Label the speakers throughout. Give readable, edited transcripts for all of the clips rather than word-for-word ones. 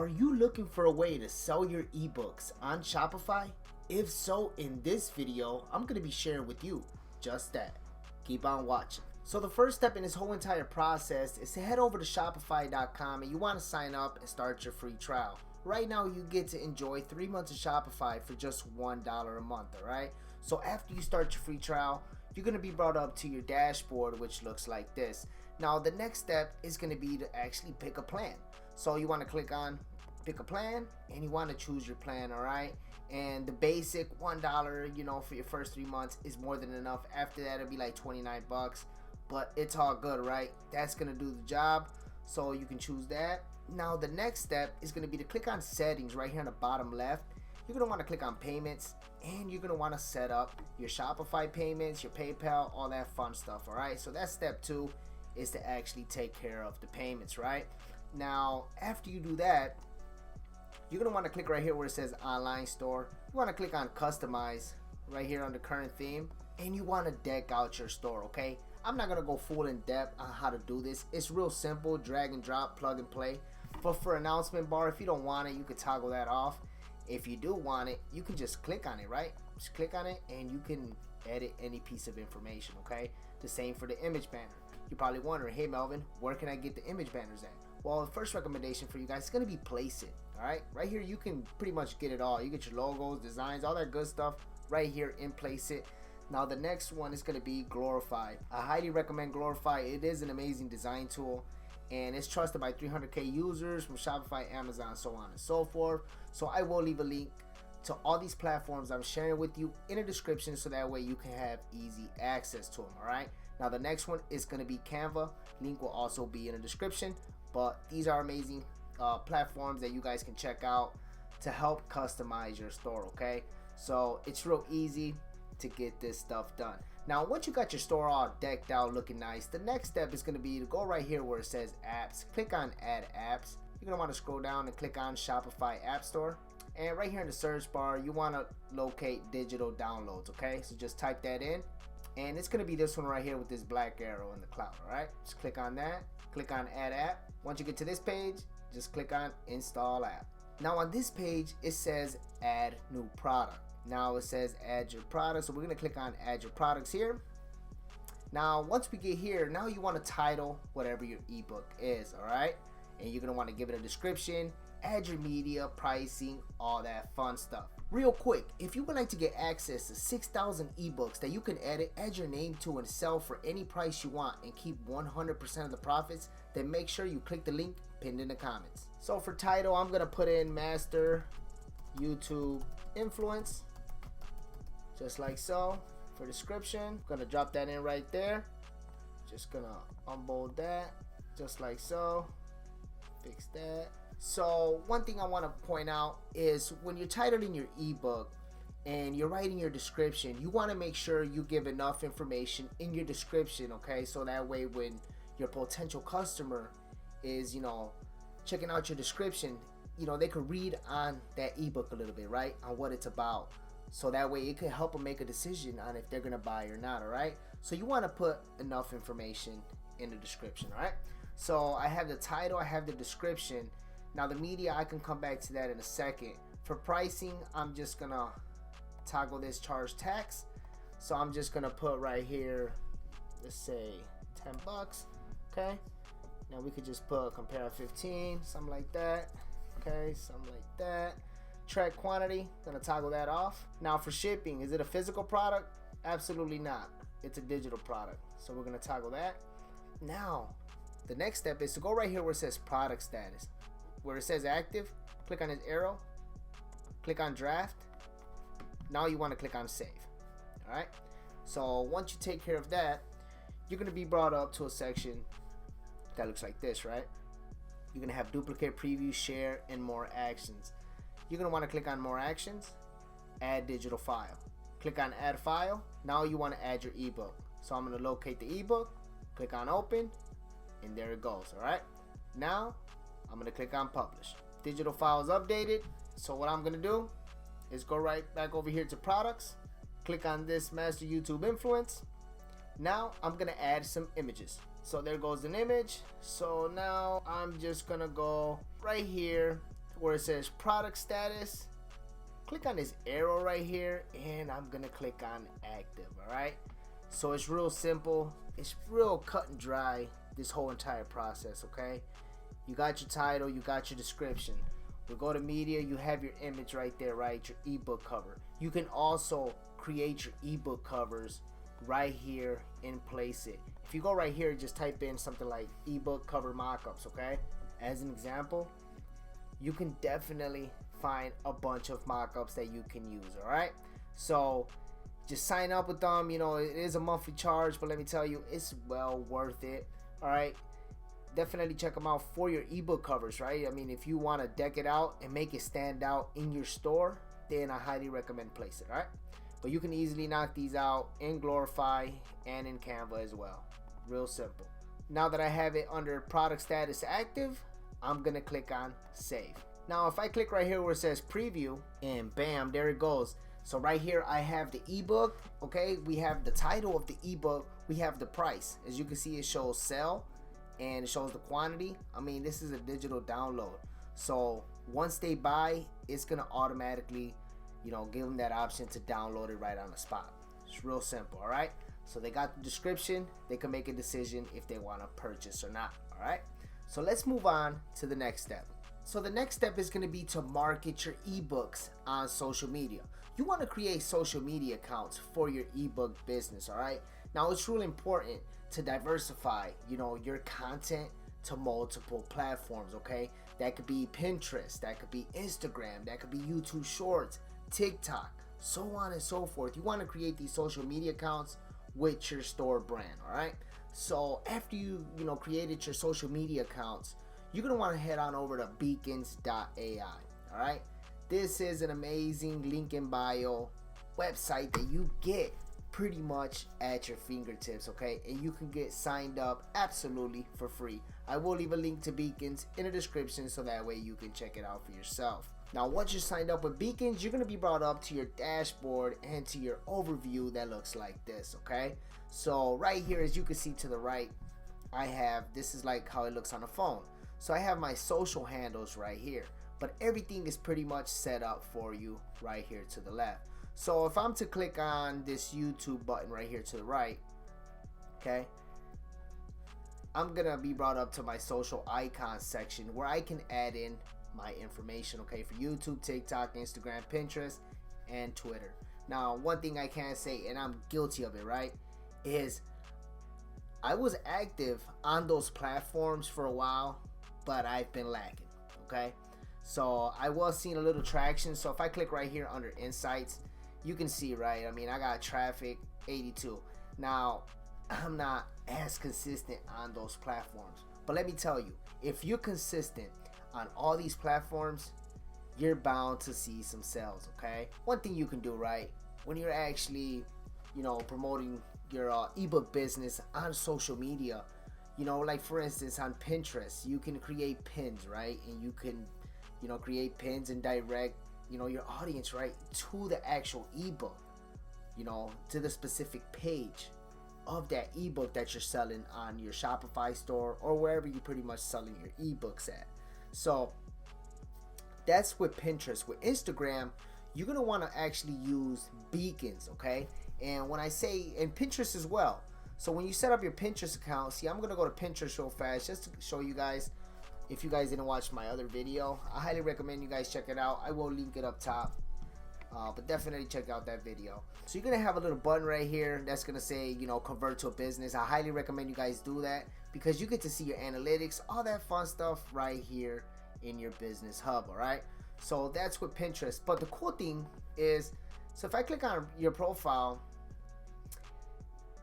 Speaker 1: Are you looking for a way to sell your ebooks on Shopify? If so, in this video, I'm going to be sharing with you just that. Keep on watching. So the first step in this whole entire process is to head over to shopify.com and you want to sign up and start your free trial. Right now you get to enjoy 3 months of Shopify for just $1 a month, alright? So after you start your free trial, you're going to be brought up to your dashboard, which looks like this. Now the next step is going to be to actually pick a plan. So you want to click on pick a plan and you want to choose your plan, alright? And the basic $1, for your first 3 months is more than enough. After that it'll be like 29 bucks, but it's all good, right? That's gonna do the job, so you can choose that. Now the next step is gonna be to click on settings right here on the bottom left. You're gonna want to click on payments and you're gonna want to set up your Shopify payments, your PayPal, all that fun stuff, alright? So that's step 2, is to actually take care of the payments, right? Now after you do that, you're going to want to click right here where it says online store. You want to click on customize right here on the current theme and you want to deck out your store, okay? I'm not going to go full in depth on how to do this. It's real simple, drag and drop, plug and play. But for announcement bar, if you don't want it, you can toggle that off. If you do want it, you can just click on it, right? Just click on it and you can edit any piece of information, okay? The same for the image banner. You're probably wondering, hey Melvin, where can I get the image banners at? Well, the first recommendation for you guys is going to be place it, alright? Right here you can pretty much get it all. You get your logos, designs, all that good stuff right here in place it. Now the next one is going to be Glorify. I highly recommend Glorify. It is an amazing design tool and it's trusted by 300k users from Shopify, Amazon, so on and so forth. So I will leave a link to all these platforms I'm sharing with you in the description so that way you can have easy access to them, alright? Now the next one is going to be Canva. Link will also be in the description. But these are amazing platforms that you guys can check out to help customize your store, okay? So it's real easy to get this stuff done. Now once you got your store all decked out looking nice, the next step is going to be to go right here where it says apps. Click on add apps. You're going to want to scroll down and click on Shopify App Store. And right here in the search bar, you want to locate digital downloads, okay? So just type that in. And it's going to be this one right here with this black arrow in the cloud, alright? Just click on that. Click on add app. Once you get to this page, just click on install app. Now on this page, it says add new product. Now it says add your product. So we're going to click on add your products here. Now once we get here, now you want to title whatever your ebook is, alright? And you're going to want to give it a description, add your media, pricing, all that fun stuff. Real quick, if you would like to get access to 6,000 ebooks that you can edit, add your name to and sell for any price you want and keep 100% of the profits, then make sure you click the link pinned in the comments. So for title, I'm going to put in Master YouTube Influence, just like so. For description, I'm going to drop that in right there. Just going to unbold that, just like so. Fix that. So one thing I want to point out is when you're titling your ebook and you're writing your description, you want to make sure you give enough information in your description, okay? So that way when your potential customer is, checking out your description, they could read on that ebook a little bit, right? On what it's about. So that way it could help them make a decision on if they're going to buy or not, all right? So you want to put enough information in the description, all right? So I have the title, I have the description. Now the media, I can come back to that in a second. For pricing, I'm just gonna toggle this charge tax. So I'm just gonna put right here, let's say 10 bucks, okay? Now we could just put compare 15, something like that, okay? Something like that. Track quantity, gonna toggle that off. Now for shipping, is it a physical product? Absolutely not. It's a digital product. So we're gonna toggle that. Now, the next step is to go right here where it says product status. Where it says active, click on this arrow, click on draft. Now you want to click on save. Alright, so once you take care of that, you're going to be brought up to a section that looks like this, right? You're going to have duplicate, preview, share, and more actions. You're going to want to click on more actions, add digital file. Click on add file. Now you want to add your ebook. So I'm going to locate the ebook, click on open, and there it goes. Alright, now I'm going to click on publish. Digital file is updated. So what I'm going to do is go right back over here to products. Click on this Master YouTube Influence. Now I'm going to add some images. So there goes an image. So now I'm just going to go right here where it says product status, click on this arrow right here, and I'm gonna click on active. All right, so it's real simple, it's real cut and dry, this whole entire process. Okay, you got your title, you got your description. We go to media, you have your image right there, right? Your ebook cover. You can also create your ebook covers right here and place it. If you go right here, just type in something like ebook cover mockups, okay? As an example, you can definitely find a bunch of mockups that you can use, all right? So just sign up with them. You know, it is a monthly charge, but let me tell you, it's well worth it, all right? Definitely check them out for your ebook covers, right? I mean, if you want to deck it out and make it stand out in your store, then I highly recommend place it, all right? But you can easily knock these out in Glorify and in Canva as well. Real simple. Now that I have it under product status active, I'm gonna click on save. Now if I click right here where it says preview, and bam, there it goes. So right here I have the ebook, okay? We have the title of the ebook, we have the price. As you can see, it shows sell and it shows the quantity. I mean, this is a digital download, so once they buy, it's gonna automatically, you know, give them that option to download it right on the spot. It's real simple, all right? So they got the description, they can make a decision if they want to purchase or not, all right? So let's move on to the next step. So the next step is going to be to market your ebooks on social media. You want to create social media accounts for your ebook business, all right? Now it's really important to diversify, you know, your content to multiple platforms, okay? That could be Pinterest, that could be Instagram, that could be YouTube Shorts, TikTok, so on and so forth. You want to create these social media accounts with your store brand, all right? So after you created your social media accounts, you're gonna want to head on over to beacons.ai, all right? This is an amazing link in bio website that you get pretty much at your fingertips, okay? And you can get signed up absolutely for free. I will leave a link to Beacons in the description so that way you can check it out for yourself. Now once you're signed up with Beacons, you're going to be brought up to your dashboard and to your overview that looks like this, okay? So right here, as you can see to the right, I have, this is like how it looks on the phone. So I have my social handles right here, but everything is pretty much set up for you right here to the left. So if I'm to click on this YouTube button right here to the right, okay, I'm gonna be brought up to my social icons section where I can add in my information, okay, for YouTube, TikTok, Instagram, Pinterest, and Twitter. Now, one thing I can say, and I'm guilty of it, right, is I was active on those platforms for a while, but I've been lacking, okay? So I was seeing a little traction. So if I click right here under Insights, you can see, right, I mean, I got traffic 82. Now, I'm not as consistent on those platforms, but let me tell you, if you're consistent on all these platforms, you're bound to see some sales, okay? One thing you can do, right, when you're actually, promoting your ebook business on social media, like for instance on Pinterest, you can create pins, right? And you can, create pins and direct, your audience, right, to the actual ebook, to the specific page of that ebook that you're selling on your Shopify store or wherever you're pretty much selling your ebooks at. So that's with Pinterest. With Instagram, you're gonna want to actually use beacons, okay? And when I say, and Pinterest as well. So when you set up your Pinterest account, see, I'm gonna go to Pinterest real fast just to show you guys. If you guys didn't watch my other video, I highly recommend you guys check it out. I will link it up top, but definitely check out that video. So you're gonna have a little button right here that's gonna say, convert to a business. I highly recommend you guys do that because you get to see your analytics, all that fun stuff right here in your business hub, all right? So that's with Pinterest. But the cool thing is, so if I click on your profile,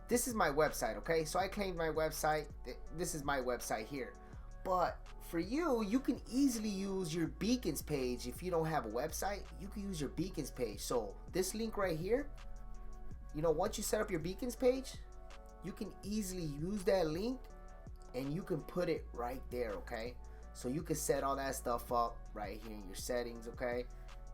Speaker 1: this is my website, okay? So I claimed my website. This is my website here. But for you, you can easily use your Beacons page. If you don't have a website, you can use your Beacons page. So this link right here, once you set up your Beacons page, you can easily use that link and you can put it right there, okay? So you can set all that stuff up right here in your settings, okay?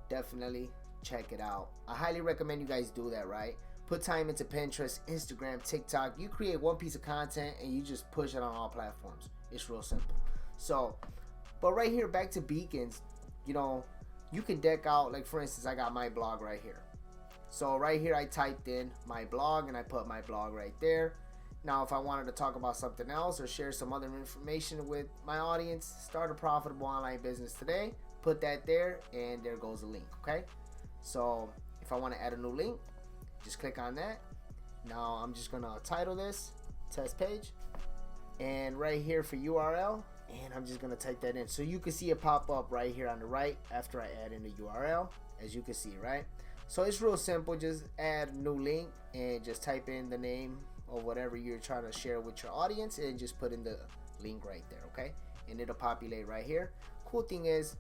Speaker 1: Definitely check it out. I highly recommend you guys do that, right? Put time into Pinterest, Instagram, TikTok. You create one piece of content and you just push it on all platforms. It's real simple. So, but right here, back to Beacons. you know, you can deck out, like for instance, I got my blog right here. So right here I typed in my blog and I put my blog right there. Now if I wanted to talk about something else or share some other information with my audience, start a profitable online business today, put that there, and there goes a link. Okay, so if I want to add a new link, just click on that. Now I'm just gonna title this test page, and right here for URL, and I'm just gonna type that in so you can see it pop up right here on the right after I add in the URL, as you can see, right? So it's real simple. Just add a new link and just type in the name or whatever you're trying to share with your audience and just put in the link right there. Okay, and it'll populate right here. Cool thing is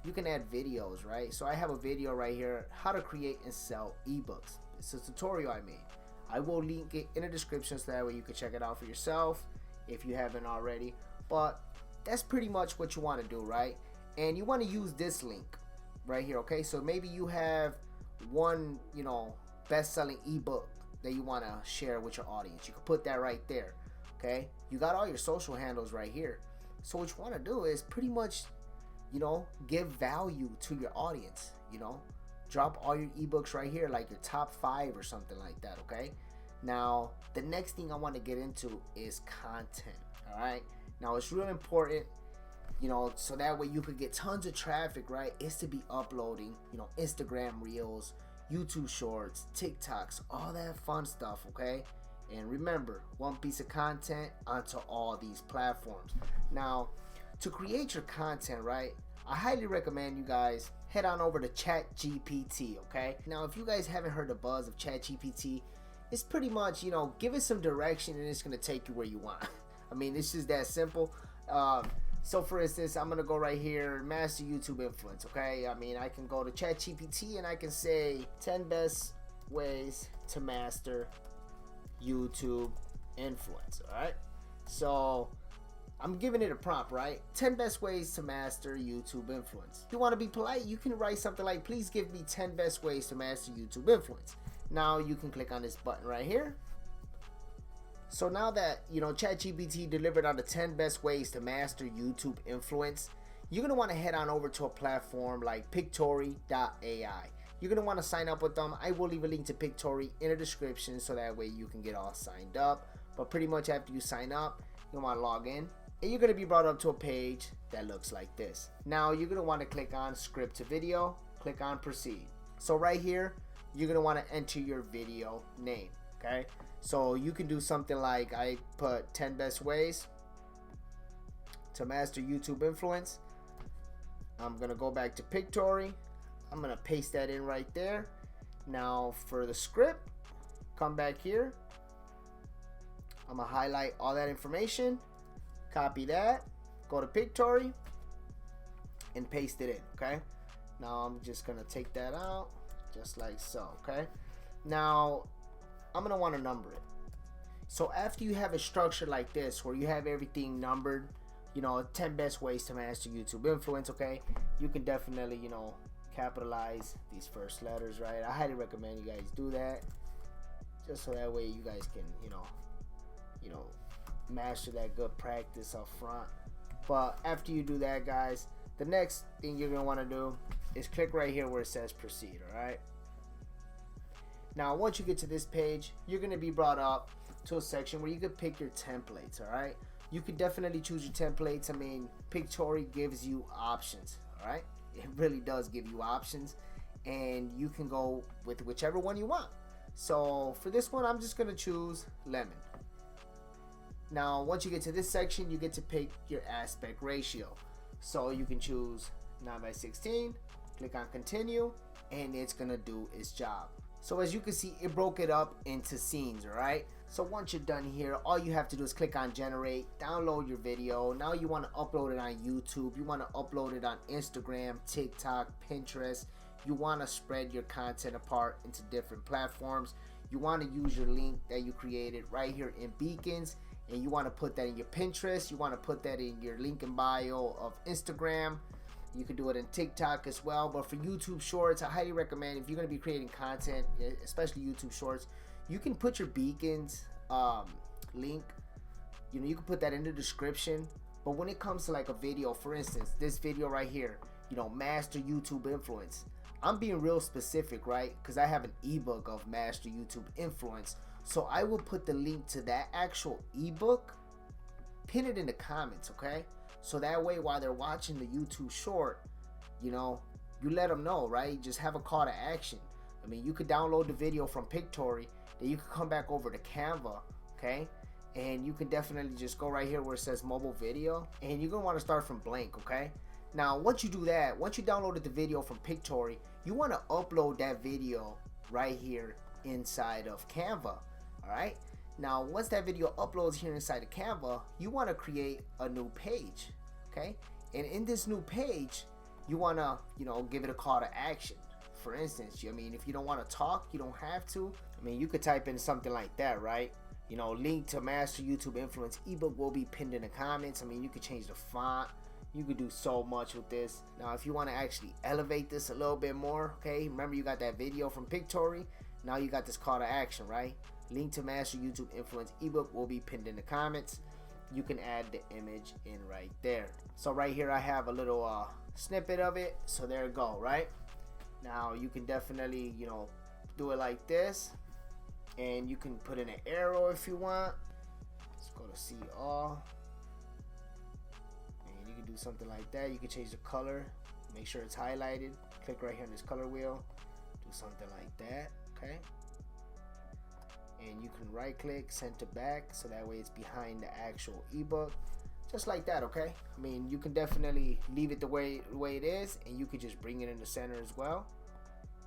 Speaker 1: you can add videos, right? So I have a video right here, how to create and sell ebooks. It's a tutorial I made. I will link it in the description so that way you can check it out for yourself if you haven't already. But that's pretty much what you want to do, right? And you want to use this link right here. Okay, so maybe you have one, you know, best-selling ebook that you want to share with your audience. You can put that right there. Okay, you got all your social handles right here. So what you want to do is pretty much, you know, give value to your audience. You know, drop all your ebooks right here, like your top 5 or something like that. Okay, now the next thing I want to get into is content. All right, now it's real important, you know, so that way you could get tons of traffic, right? Is to be uploading, you know, Instagram reels, YouTube shorts, TikToks, all that fun stuff. Okay, and remember, one piece of content onto all these platforms. Now to create your content, right, I highly recommend you guys head on over to ChatGPT. Okay, now if you guys haven't heard the buzz of ChatGPT, it's pretty much, you know, give it some direction and it's gonna take you where you want. I mean, it's just that simple. So for instance, I'm gonna go right here, master YouTube influence. Okay, I mean, I can go to ChatGPT and I can say 10 best ways to master YouTube influence. All right, so I'm giving it a prompt, right? 10 best ways to master YouTube influence. If you want to be polite, you can write something like, please give me 10 best ways to master YouTube influence. Now you can click on this button right here. So now that, you know, ChatGPT delivered on the 10 best ways to master YouTube influence, you're going to want to head on over to a platform like Pictory.ai. You're going to want to sign up with them. I will leave a link to Pictory in the description so that way you can get all signed up. But pretty much after you sign up, you'll want to log in, and you're going to be brought up to a page that looks like this. Now you're going to want to click on script to video, click on proceed. So right here, you're going to want to enter your video name. Okay, so you can do something like, I put 10 best ways to master YouTube influence. I'm going to go back to Pictory. I'm going to paste that in right there. Now for the script, come back here. I'm going to highlight all that information, copy that, go to Pictory, and paste it in. Okay, now I'm just going to take that out just like so. Okay, now I'm going to want to number it. So after you have a structure like this where you have everything numbered, you know, 10 best ways to master YouTube influence, okay, you can definitely, you know, capitalize these first letters, right? I highly recommend you guys do that, just so that way you guys can, you know, master that good practice up front. But after you do that, guys, the next thing you're going to want to do is click right here where it says proceed. All right, now once you get to this page, you're going to be brought up to a section where you can pick your templates. All right, you can definitely choose your templates. I mean, Pictory gives you options. All right, it really does give you options, and you can go with whichever one you want. So for this one, I'm just going to choose lemon. Now once you get to this section, you get to pick your aspect ratio. So you can choose 9:16, click on continue, and it's gonna do its job. So as you can see, it broke it up into scenes. All right, so once you're done here, all you have to do is click on generate, download your video. Now you want to upload it on YouTube, you want to upload it on Instagram, TikTok, Pinterest. You want to spread your content apart into different platforms. You want to use your link that you created right here in Beacons, and you want to put that in your Pinterest. You want to put that in your link in bio of Instagram. You can do it in TikTok as well. But for YouTube Shorts, I highly recommend, if you're going to be creating content, especially YouTube Shorts, you can put your Beacons link. You know, you can put that in the description. But when it comes to like a video, for instance, this video right here, master YouTube influence. I'm being real specific, right? Because I have an ebook of master YouTube influence. So I will put the link to that actual ebook, pin it in the comments, okay? So that way while they're watching the YouTube short, you let them know, right? Just have a call to action. I mean, you could download the video from Pictory, then you can come back over to Canva, okay? And you can definitely just go right here where it says mobile video, and you're gonna want to start from blank, okay? Now, once you do that, once you downloaded the video from Pictory, you want to upload that video right here inside of Canva, all right? Now, once that video uploads here inside of Canva, you want to create a new page, okay? And in this new page, you want to, give it a call to action. For instance, I mean, if you don't want to talk, you don't have to. I mean, you could type in something like that, right? Link to Master YouTube Influence ebook will be pinned in the comments. I mean, you could change the font. You could do so much with this. Now, if you want to actually elevate this a little bit more, okay, remember you got that video from Pictory. Now you got this call to action, right? Link to Master YouTube Influence ebook will be pinned in the comments. You can add the image in right there. So right here I have a little snippet of it. So there you go, right? Now you can definitely, do it like this. And you can put in an arrow if you want. Let's go to see all. And you can do something like that. You can change the color. Make sure it's highlighted. Click right here on this color wheel. Do something like that, okay? And you can right click, send to back, so that way it's behind the actual ebook. Just like that, okay? I mean, you can definitely leave it the way it is, and you could just bring it in the center as well.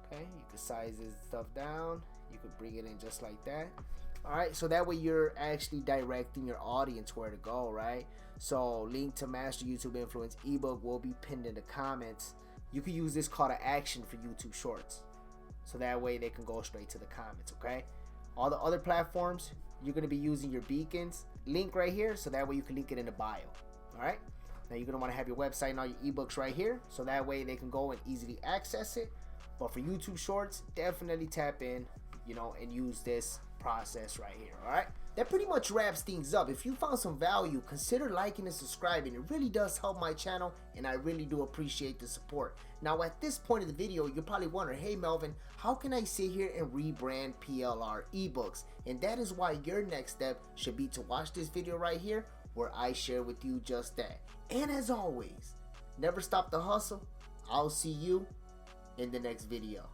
Speaker 1: Okay, you can size this stuff down. You could bring it in just like that. All right, so that way you're actually directing your audience where to go, right? So link to Master YouTube Influence ebook will be pinned in the comments. You can use this call to action for YouTube Shorts, so that way they can go straight to the comments, okay? All the other platforms, you're gonna be using your beacons link right here, so that way you can link it in the bio. All right, now you're gonna want to have your website and all your ebooks right here, so that way they can go and easily access it. But for YouTube Shorts, definitely tap in, and use this process right here. All right, that pretty much wraps things up. If you found some value, consider liking and subscribing. It really does help my channel, and I really do appreciate the support. Now, at this point of the video, you're probably wondering, hey Melvin, how can I sit here and rebrand PLR ebooks? And that is why your next step should be to watch this video right here, where I share with you just that. And as always, never stop the hustle. I'll see you in the next video.